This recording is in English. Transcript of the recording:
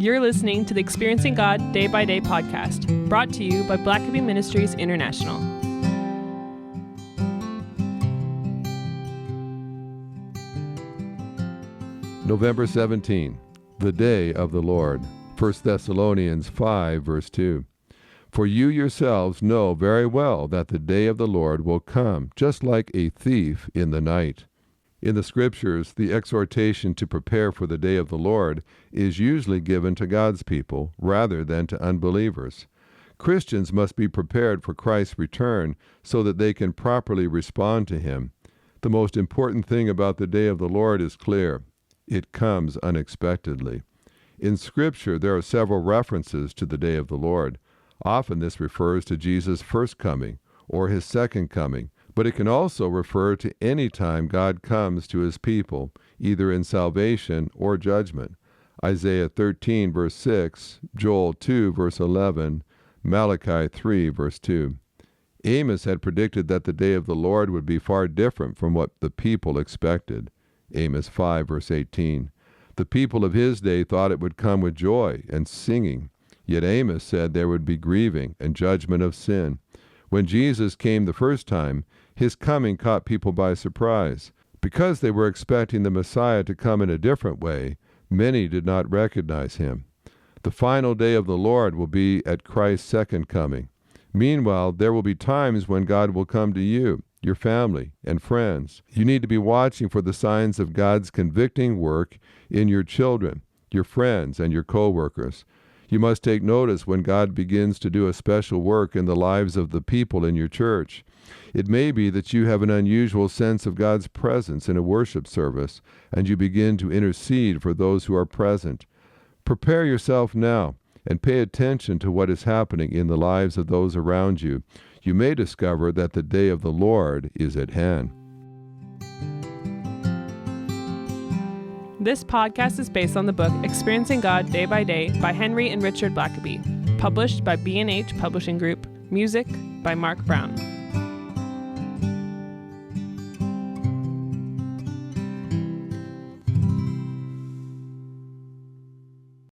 You're listening to the Experiencing God Day by Day podcast, brought to you by Blackaby Ministries International. November 17, the day of the Lord. 1 Thessalonians 5, verse 2. For you yourselves know very well that the day of the Lord will come, just like a thief in the night. In the Scriptures, the exhortation to prepare for the day of the Lord is usually given to God's people rather than to unbelievers. Christians must be prepared for Christ's return so that they can properly respond to Him. The most important thing about the day of the Lord is clear. It comes unexpectedly. In Scripture, there are several references to the day of the Lord. Often this refers to Jesus' first coming or His second coming, but it can also refer to any time God comes to His people, either in salvation or judgment. Isaiah 13, verse 6, Joel 2, verse 11, Malachi 3, verse 2. Amos had predicted that the day of the Lord would be far different from what the people expected. Amos 5, verse 18. The people of his day thought it would come with joy and singing, yet Amos said there would be grieving and judgment of sin. When Jesus came the first time, His coming caught people by surprise. Because they were expecting the Messiah to come in a different way, many did not recognize Him. The final day of the Lord will be at Christ's second coming. Meanwhile, there will be times when God will come to you, your family, and friends. You need to be watching for the signs of God's convicting work in your children, your friends, and your co-workers. You must take notice when God begins to do a special work in the lives of the people in your church. It may be that you have an unusual sense of God's presence in a worship service, and you begin to intercede for those who are present. Prepare yourself now, and pay attention to what is happening in the lives of those around you. You may discover that the day of the Lord is at hand. This podcast is based on the book Experiencing God Day by Day by Henry and Richard Blackaby, published by B&H Publishing Group, music by Mark Brown.